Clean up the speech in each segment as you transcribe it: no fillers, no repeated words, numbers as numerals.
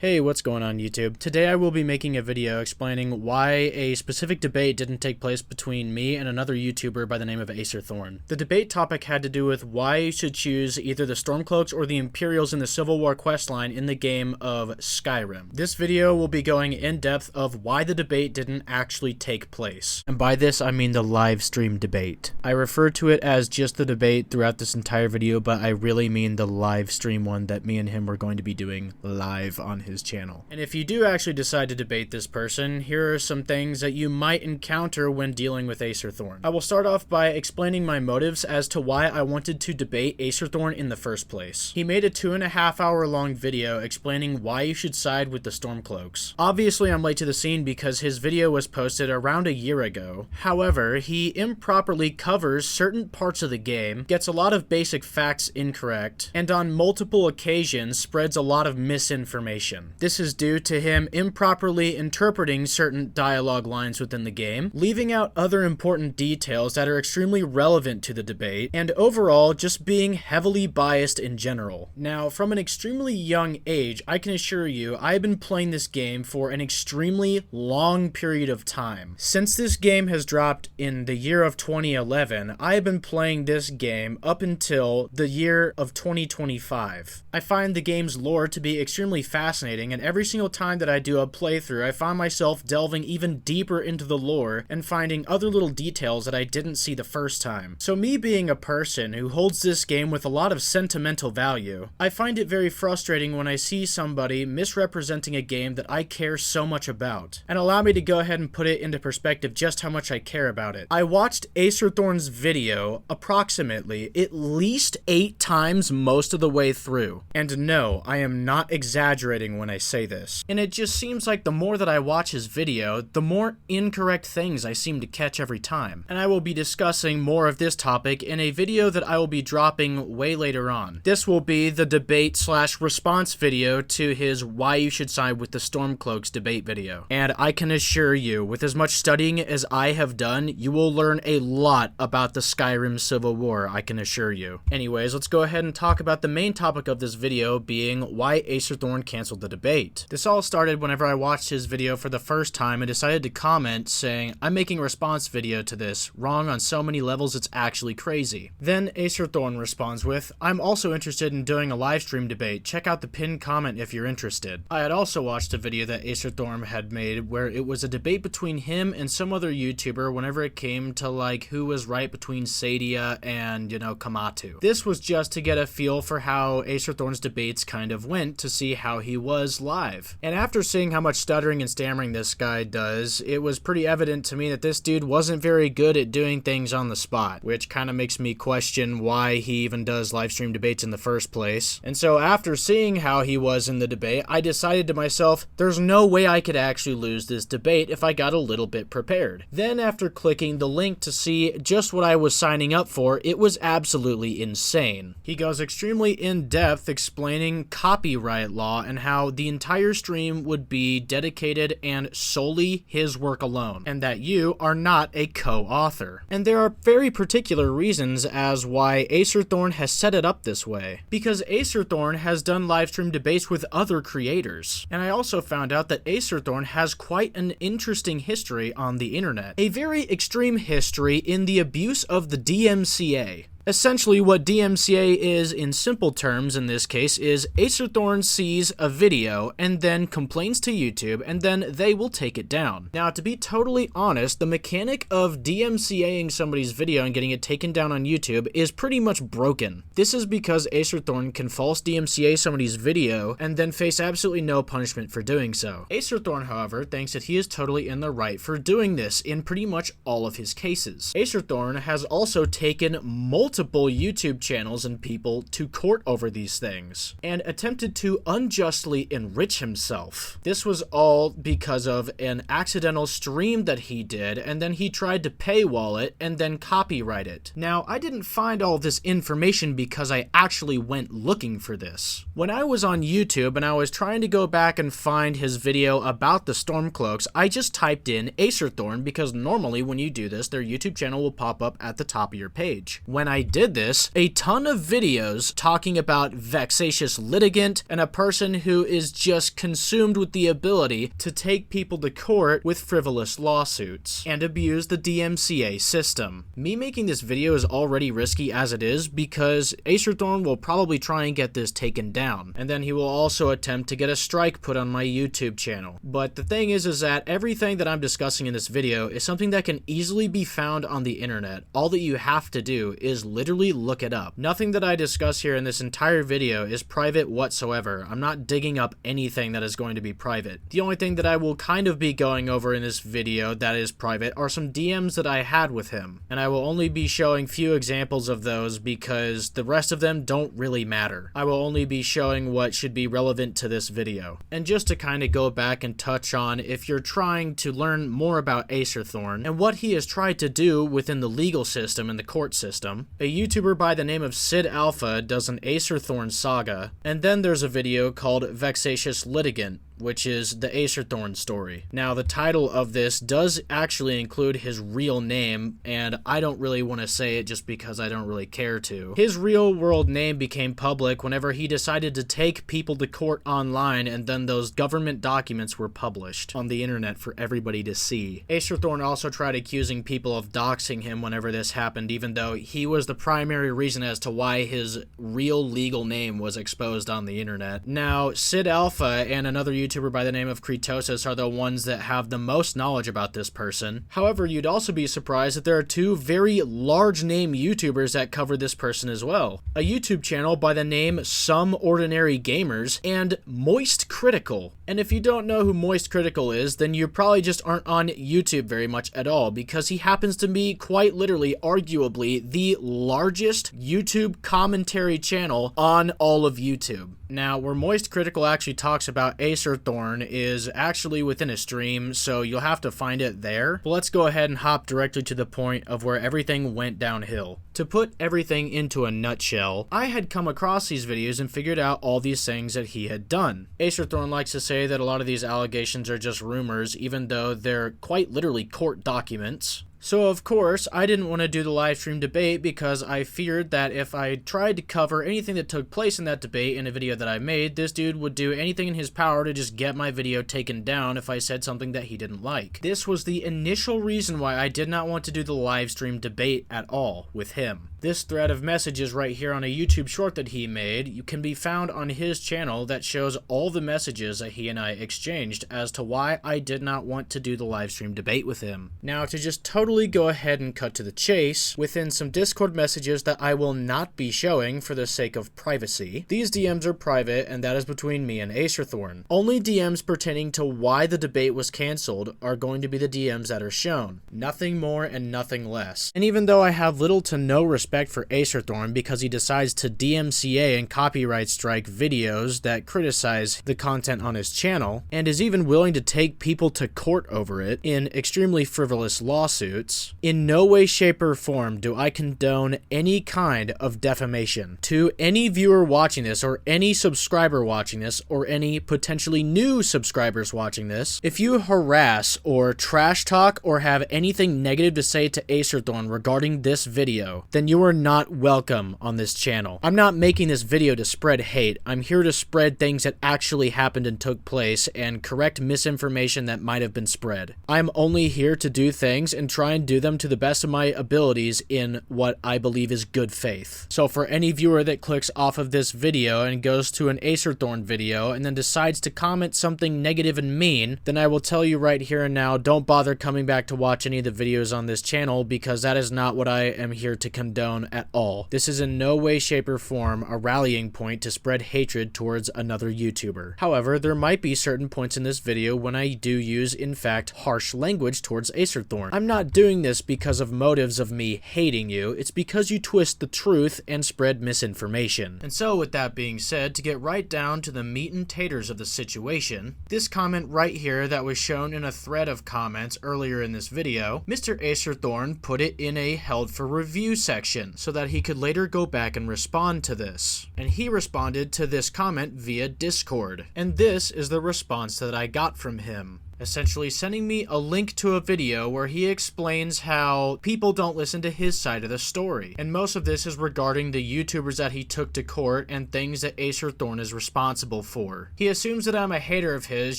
Hey, what's going on YouTube? Today I will be making a video explaining why a specific debate didn't take place between me and another YouTuber by the name of Acerthorn. The debate topic had to do with why you should choose either the Stormcloaks or the Imperials in the Civil War questline in the game of Skyrim. This video will be going in depth of why the debate didn't actually take place. And by this I mean the live stream debate. I refer to it as just the debate throughout this entire video, but I really mean the live stream one that me and him were going to be doing live on his channel. And if you do actually decide to debate this person, here are some things that you might encounter when dealing with Acerthorn. I will start off by explaining my motives as to why I wanted to debate Acerthorn in the first place. He made a 2.5-hour long video explaining why you should side with the Stormcloaks. Obviously I'm late to the scene because his video was posted around a year ago. However, he improperly covers certain parts of the game, gets a lot of basic facts incorrect, and on multiple occasions spreads a lot of misinformation. This is due to him improperly interpreting certain dialogue lines within the game, leaving out other important details that are extremely relevant to the debate, and overall just being heavily biased in general. Now, from an extremely young age, I can assure you I've been playing this game for an extremely long period of time. Since this game has dropped in the year of 2011, I have been playing this game up until the year of 2025. I find the game's lore to be extremely fascinating, and every single time that I do a playthrough, I find myself delving even deeper into the lore and finding other little details that I didn't see the first time. So me being a person who holds this game with a lot of sentimental value, I find it very frustrating when I see somebody misrepresenting a game that I care so much about. And allow me to go ahead and put it into perspective just how much I care about it. I watched Acerthorn's video approximately at least 8 times most of the way through. And no, I am not exaggerating when I say this. And it just seems like the more that I watch his video, the more incorrect things I seem to catch every time. And I will be discussing more of this topic in a video that I will be dropping way later on. This will be the debate/response video to his why you should side with the Stormcloaks debate video. And I can assure you, with as much studying as I have done, you will learn a lot about the Skyrim Civil War, I can assure you. Anyways, let's go ahead and talk about the main topic of this video being why Acerthorn canceled the debate. This all started whenever I watched his video for the first time and decided to comment saying, "I'm making a response video to this, wrong on so many levels it's actually crazy." Then Acerthorn responds with, "I'm also interested in doing a live stream debate, check out the pinned comment if you're interested." I had also watched a video that Acerthorn had made where it was a debate between him and some other YouTuber whenever it came to like who was right between Sadia and, Kamatu. This was just to get a feel for how Acerthorn's debates kind of went to see how he was live. And after seeing how much stuttering and stammering this guy does, it was pretty evident to me that this dude wasn't very good at doing things on the spot, which kind of makes me question why he even does live stream debates in the first place. And so after seeing how he was in the debate, I decided to myself, there's no way I could actually lose this debate if I got a little bit prepared. Then after clicking the link to see just what I was signing up for, it was absolutely insane. He goes extremely in-depth explaining copyright law and how the entire stream would be dedicated and solely his work alone, and that you are not a co-author. And there are very particular reasons as why Acerthorn has set it up this way. Because Acerthorn has done livestream debates with other creators. And I also found out that Acerthorn has quite an interesting history on the internet. A very extreme history in the abuse of the DMCA. Essentially, what DMCA is in simple terms in this case is Acerthorn sees a video and then complains to YouTube and then they will take it down. Now, to be totally honest, the mechanic of DMCAing somebody's video and getting it taken down on YouTube is pretty much broken. This is because Acerthorn can false DMCA somebody's video and then face absolutely no punishment for doing so. Acerthorn, however, thinks that he is totally in the right for doing this in pretty much all of his cases. Acerthorn has also taken multiple YouTube channels and people to court over these things, and attempted to unjustly enrich himself. This was all because of an accidental stream that he did, and then he tried to paywall it and then copyright it. Now, I didn't find all this information because I actually went looking for this. When I was on YouTube and I was trying to go back and find his video about the Stormcloaks, I just typed in Acerthorn because normally when you do this, their YouTube channel will pop up at the top of your page. When I I did this, a ton of videos talking about vexatious litigant and a person who is just consumed with the ability to take people to court with frivolous lawsuits and abuse the DMCA system. Me making this video is already risky as it is because Acerthorn will probably try and get this taken down, and then he will also attempt to get a strike put on my YouTube channel. But the thing is that everything that I'm discussing in this video is something that can easily be found on the internet. All that you have to do is literally look it up. Nothing that I discuss here in this entire video is private whatsoever. I'm not digging up anything that is going to be private. The only thing that I will kind of be going over in this video that is private are some DMs that I had with him, and I will only be showing few examples of those because the rest of them don't really matter. I will only be showing what should be relevant to this video. And just to kind of go back and touch on, if you're trying to learn more about Acerthorn and what he has tried to do within the legal system and the court system, a YouTuber by the name of Sid Alpha does an Acerthorn saga, and then there's a video called Vexatious Litigant, which is the Acerthorn story. Now, the title of this does actually include his real name, and I don't really want to say it just because I don't really care to. His real world name became public whenever he decided to take people to court online, and then those government documents were published on the internet for everybody to see. Acerthorn also tried accusing people of doxing him whenever this happened, even though he was the primary reason as to why his real legal name was exposed on the internet. Now, Sid Alpha and another YouTuber by the name of Kretosis are the ones that have the most knowledge about this person. However, you'd also be surprised that there are two very large name YouTubers that cover this person as well. A YouTube channel by the name Some Ordinary Gamers and Moist Critical. And if you don't know who Moist Critical is, then you probably just aren't on YouTube very much at all, because he happens to be quite literally, arguably, the largest YouTube commentary channel on all of YouTube. Now, where Moist Critical actually talks about Acerthorn is actually within a stream, so you'll have to find it there. But let's go ahead and hop directly to the point of where everything went downhill. To put everything into a nutshell, I had come across these videos and figured out all these things that he had done. Acerthorn likes to say that a lot of these allegations are just rumors, even though they're quite literally court documents. So of course, I didn't want to do the live stream debate because I feared that if I tried to cover anything that took place in that debate in a video that I made, this dude would do anything in his power to just get my video taken down if I said something that he didn't like. This was the initial reason why I did not want to do the live stream debate at all with him. This thread of messages right here on a YouTube short that he made can be found on his channel that shows all the messages that he and I exchanged as to why I did not want to do the live stream debate with him. Now, to just totally go ahead and cut to the chase, within some Discord messages that I will not be showing for the sake of privacy, these DMs are private, and that is between me and Acerthorn. Only DMs pertaining to why the debate was cancelled are going to be the DMs that are shown. Nothing more and nothing less. And even though I have little to no respect for Acerthorn because he decides to DMCA and copyright strike videos that criticize the content on his channel, and is even willing to take people to court over it in extremely frivolous lawsuits, in no way, shape, or form do I condone any kind of defamation. To any viewer watching this, or any subscriber watching this, or any potentially new subscribers watching this, if you harass or trash talk or have anything negative to say to Acerthorn regarding this video, then you are not welcome on this channel. I'm not making this video to spread hate. I'm here to spread things that actually happened and took place and correct misinformation that might have been spread. I'm only here to do things and try and do them to the best of my abilities in what I believe is good faith. So for any viewer that clicks off of this video and goes to an Acerthorn video and then decides to comment something negative and mean, then I will tell you right here and now, don't bother coming back to watch any of the videos on this channel, because that is not what I am here to condone at all. This is in no way, shape, or form a rallying point to spread hatred towards another YouTuber. However, there might be certain points in this video when I do use, in fact, harsh language towards Acerthorn. I'm not doing this because of motives of me hating you, it's because you twist the truth and spread misinformation. And so with that being said, to get right down to the meat and taters of the situation, this comment right here that was shown in a thread of comments earlier in this video, Mr. Acerthorn put it in a held for review section so that he could later go back and respond to this. And he responded to this comment via Discord. And this is the response that I got from him. essentially sending me a link to a video where he explains how people don't listen to his side of the story. And most of this is regarding the YouTubers that he took to court and things that Acerthorn is responsible for. He assumes that I'm a hater of his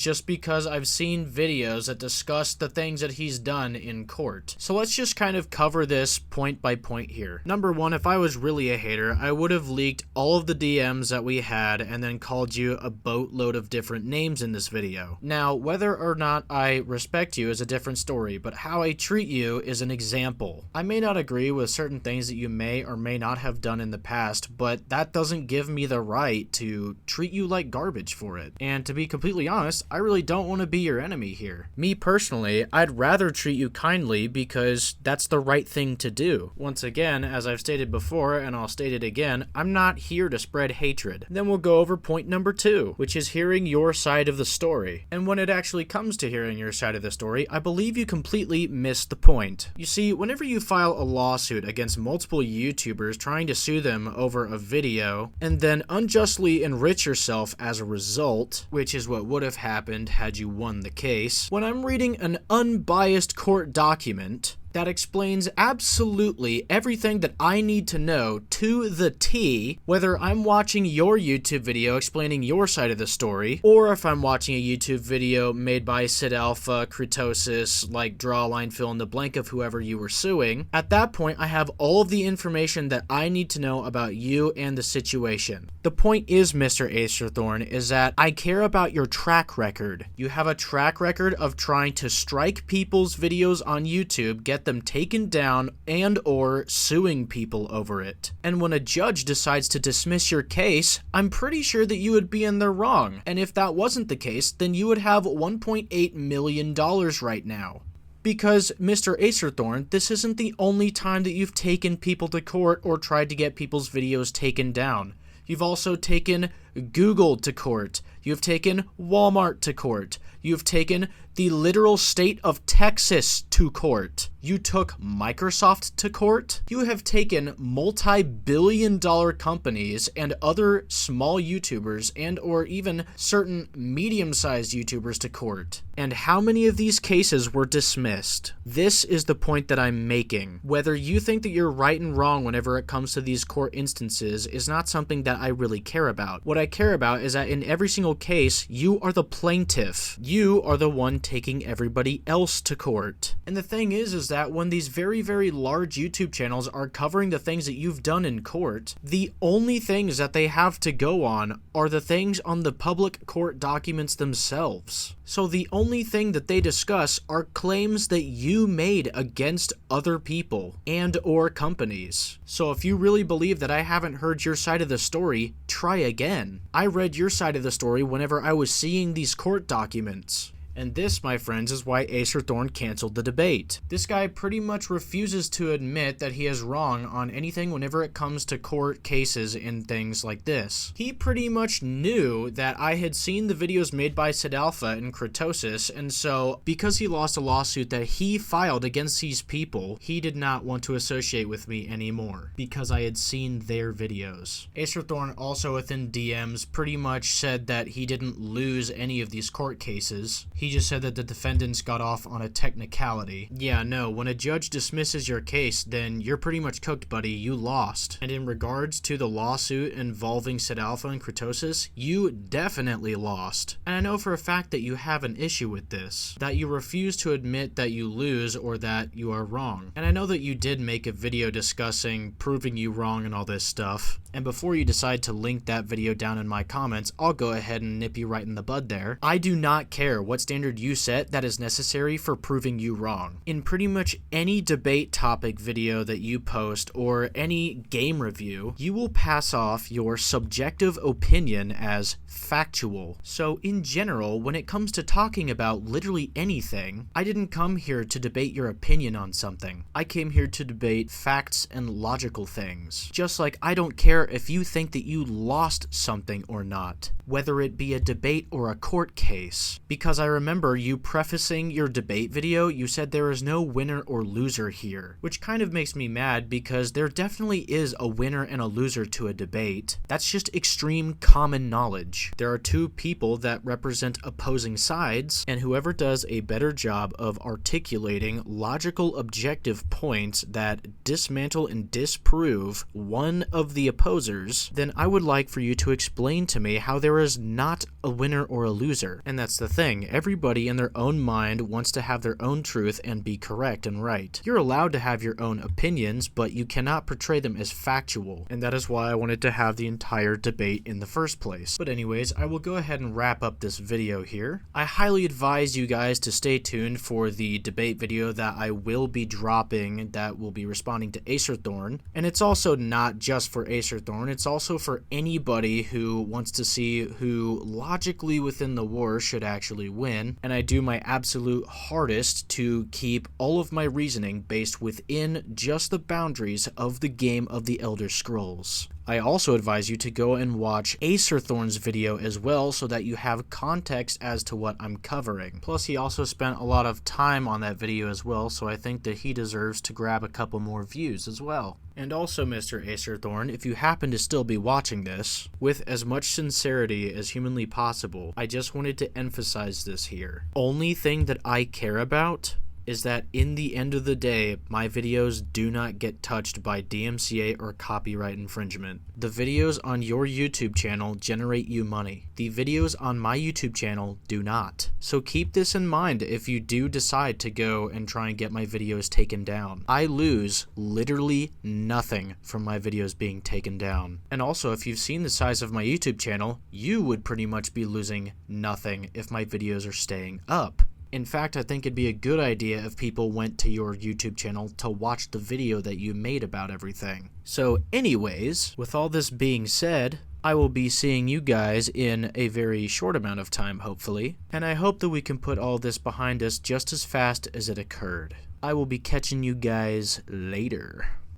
just because I've seen videos that discuss the things that he's done in court. So let's just kind of cover this point by point here. Number one, if I was really a hater, I would have leaked all of the DMs that we had and then called you a boatload of different names in this video. Now, whether or not I respect you is a different story, but how I treat you is an example. I may not agree with certain things that you may or may not have done in the past, but that doesn't give me the right to treat you like garbage for it. And to be completely honest, I really don't want to be your enemy here. Me personally, I'd rather treat you kindly because that's the right thing to do. Once again, as I've stated before, and I'll state it again, I'm not here to spread hatred. Then we'll go over point number two, which is hearing your side of the story. And when it actually comes to hearing your side of the story, I believe you completely missed the point. You see, whenever you file a lawsuit against multiple YouTubers trying to sue them over a video, and then unjustly enrich yourself as a result, which is what would have happened had you won the case, when I'm reading an unbiased court document that explains absolutely everything that I need to know to the T, whether I'm watching your YouTube video explaining your side of the story, or if I'm watching a YouTube video made by Sid Alpha, Kritosis, like draw a line, fill in the blank of whoever you were suing. At that point, I have all of the information that I need to know about you and the situation. The point is, Mr. Acerthorn, is that I care about your track record. You have a track record of trying to strike people's videos on YouTube, get them taken down, and or suing people over it. And when a judge decides to dismiss your case, I'm pretty sure that you would be in the wrong. And if that wasn't the case, then you would have $1.8 million right now. Because, Mr. Acerthorn, this isn't the only time that you've taken people to court or tried to get people's videos taken down. You've also taken Google to court. You've taken Walmart to court. You've taken the literal state of Texas to court. You took Microsoft to court. You have taken multi-billion-dollar companies and other small YouTubers and or even certain medium-sized YouTubers to court. And how many of these cases were dismissed? This is the point that I'm making. Whether you think that you're right and wrong whenever it comes to these court instances is not something that I really care about. What I care about is that in every single case, you are the plaintiff. You are the one taking everybody else to court. And the thing is that when these very, very large YouTube channels are covering the things that you've done in court, the only things that they have to go on are the things on the public court documents themselves. So the only thing that they discuss are claims that you made against other people and or companies. So if you really believe that I haven't heard your side of the story, try again. I read your side of the story whenever I was seeing these court documents. And this, my friends, is why Acerthorn canceled the debate. This guy pretty much refuses to admit that he is wrong on anything whenever it comes to court cases and things like this. He pretty much knew that I had seen the videos made by Sid Alpha and Kritosis, and so because he lost a lawsuit that he filed against these people, he did not want to associate with me anymore because I had seen their videos. Acerthorn also within DMs pretty much said that he didn't lose any of these court cases. He just said that the defendants got off on a technicality. Yeah, no, when a judge dismisses your case, then you're pretty much cooked, buddy. You lost. And in regards to the lawsuit involving Sid Alpha and Kritosis, you definitely lost. And I know for a fact that you have an issue with this, that you refuse to admit that you lose or that you are wrong. And I know that you did make a video discussing proving you wrong and all this stuff. And before you decide to link that video down in my comments, I'll go ahead and nip you right in the bud there. I do not care what standard you set that is necessary for proving you wrong. In pretty much any debate topic video that you post or any game review, you will pass off your subjective opinion as factual. So in general, when it comes to talking about literally anything, I didn't come here to debate your opinion on something. I came here to debate facts and logical things. Just like I don't care if you think that you lost something or not, whether it be a debate or a court case, because I remember you prefacing your debate video, you said there is no winner or loser here, which kind of makes me mad because there definitely is a winner and a loser to a debate. That's just extreme common knowledge. There are two people that represent opposing sides, and whoever does a better job of articulating logical, objective points that dismantle and disprove one of the opposers, then I would like for you to explain to me how there is not a winner or a loser. And that's the thing, everybody in their own mind wants to have their own truth and be correct and right. You're allowed to have your own opinions, but you cannot portray them as factual, and that is why I wanted to have the entire debate in the first place. But anyways, I will go ahead and wrap up this video here. I highly advise you guys to stay tuned for the debate video that I will be dropping that will be responding to Acerthorn, and it's also not just for Acerthorn, it's also for anybody who wants to see who logically within the war should actually win, and I do my absolute hardest to keep all of my reasoning based within just the boundaries of the game of the Elder Scrolls. I also advise you to go and watch Acerthorn's video as well so that you have context as to what I'm covering. Plus, he also spent a lot of time on that video as well, so I think that he deserves to grab a couple more views as well. And also, Mr. Acerthorn, if you happen to still be watching this, with as much sincerity as humanly possible, I just wanted to emphasize this here. Only thing that I care about is that in the end of the day, my videos do not get touched by DMCA or copyright infringement. The videos on your YouTube channel generate you money. The videos on my YouTube channel do not. So keep this in mind if you do decide to go and try and get my videos taken down. I lose literally nothing from my videos being taken down. And also, if you've seen the size of my YouTube channel, you would pretty much be losing nothing if my videos are staying up. In fact, I think it'd be a good idea if people went to your YouTube channel to watch the video that you made about everything. So anyways, with all this being said, I will be seeing you guys in a very short amount of time, hopefully, and I hope that we can put all this behind us just as fast as it occurred. I will be catching you guys later.